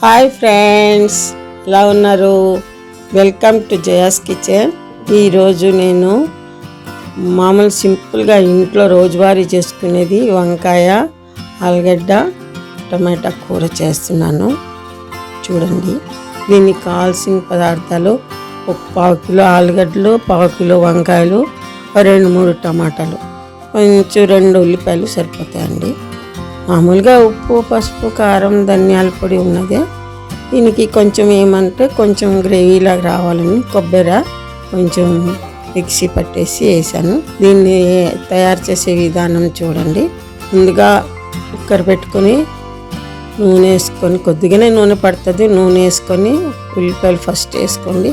Hi friends, ఎలా ఉన్నారు? Welcome to Jaya's kitchen. ఈరోజు నేను మామూలు సింపుల్గా ఇంట్లో రోజువారీ చేసుకునేది వంకాయ, ఆలుగడ్డ, టమాటా కూర చేస్తున్నాను. చూడండి, దీనికి కావాల్సిన పదార్థాలు: ఒక 1/2 కిలో ఆలుగడ్డలు, 1/2 కిలో వంకాయలు, 2-3 టమాటాలు, కొంచెం 2 ఉల్లిపాయలు సరిపోతాయండి. మామూలుగా ఉప్పు, పసుపు, కారం, ధనియాల పొడి ఉన్నదే. దీనికి కొంచెం ఏమంటే కొంచెం గ్రేవీలాగా రావాలని కొబ్బరి కొంచెం మిక్సీ పట్టేసి వేసాను. దీన్ని తయారు చేసే విధానం చూడండి. ముందుగా కుక్కర్ పెట్టుకొని నూనె వేసుకొని, కొద్దిగానే నూనె పడుతుంది, నూనె వేసుకొని ఉల్లిపాయలు ఫస్ట్ వేసుకోండి.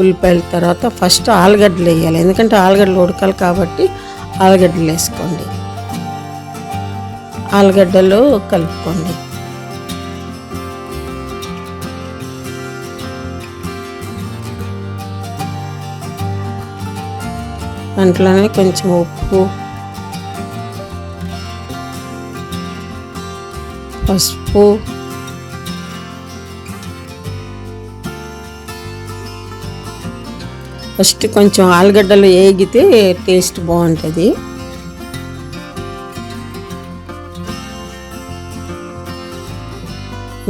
ఉల్లిపాయల తర్వాత ఫస్ట్ ఆలుగడ్డలు వేయాలి, ఎందుకంటే ఆలుగడ్డలు ఉడకాలి కాబట్టి ఆలుగడ్డలు వేసుకోండి. ఆలుగడ్డలు కలుపుకోండి. దాంట్లోనే కొంచెం ఉప్పు, పసుపు, ఫస్ట్ కొంచెం ఆలుగడ్డలు వేగితే టేస్ట్ బాగుంటుంది.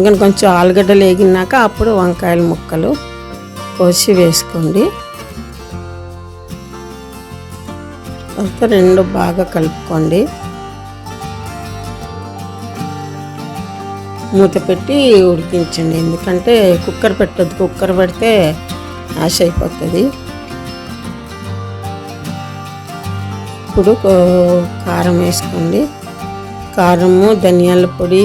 ఇంకా కొంచెం ఆలుగడ్డలు వేగినాక అప్పుడు వంకాయల ముక్కలు కోసి వేసుకోండి. తర్వాత 2 బాగా కలుపుకోండి. మూత పెట్టి ఉడికించండి, ఎందుకంటే కుక్కర్ పెట్టద్దు, కుక్కర్ పెడితే నాశ అయిపోతుంది. ఇప్పుడు కారం వేసుకోండి. కారము, ధనియాల పొడి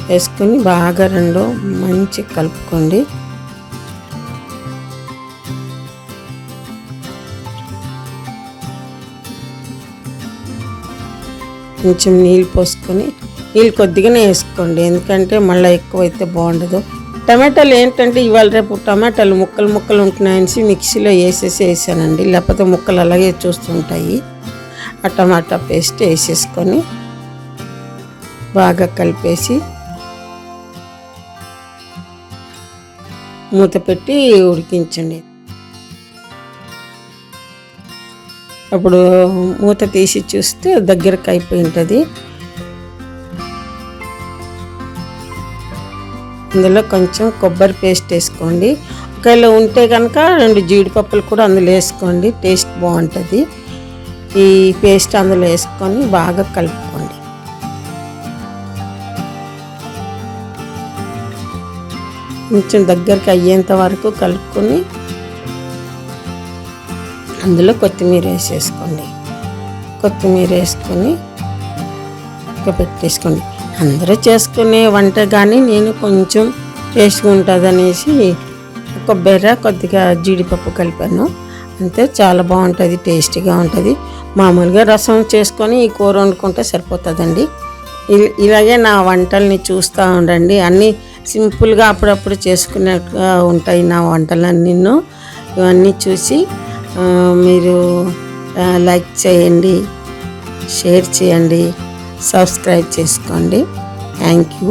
వేసుకొని బాగా 2 మంచి కలుపుకోండి. కొంచెం నీళ్ళు పోసుకొని, నీళ్ళు కొద్దిగానే వేసుకోండి, ఎందుకంటే మళ్ళీ ఎక్కువైతే బాగుండదు. టమాటాలు ఏంటంటే ఇవాళ రేపు టమాటాలు ముక్కలు ఉంటున్నాయని మిక్సీలో వేసానండి, లేకపోతే ముక్కలు అలాగే చూస్తుంటాయి. ఆ టమాటా పేస్ట్ వేసేసుకొని బాగా కలిపేసి మూత పెట్టి ఉడికించండి. అప్పుడు మూత తీసి చూస్తే దగ్గరకు అయిపోయి ఉంటుంది. అందులో కొంచెం కొబ్బరి పేస్ట్ వేసుకోండి. ఒకవేళ ఉంటే కనుక 2 జీడిపప్పులు కూడా అందులో వేసుకోండి, టేస్ట్ బాగుంటుంది. ఈ పేస్ట్ అందులో వేసుకొని బాగా కలుపుకోండి. కొంచెం దగ్గరికి అయ్యేంత వరకు కలుపుకొని అందులో కొత్తిమీర వేసేసుకోండి. కొత్తిమీర వేసుకొని పెట్టేసుకోండి. అందరూ చేసుకునే వంట కానీ నేను కొంచెం టేస్ట్గా ఉంటుంది అనేసి కొబ్బరి, కొద్దిగా జీడిపప్పు కలిపాను. అంతే, చాలా బాగుంటుంది, టేస్టీగా ఉంటుంది. మామూలుగా రసం చేసుకొని ఈ కూర వండుకుంటే సరిపోతుందండి. ఇలాగే నా వంటల్ని చూస్తూ ఉండండి. అన్నీ సింపుల్గా అప్పుడప్పుడు చేసుకున్నట్టుగా ఉంటాయి నా వంటలన్నీ. ఇవన్నీ చూసి మీరు లైక్ చేయండి, షేర్ చేయండి, సబ్స్క్రైబ్ చేసుకోండి. Thank you.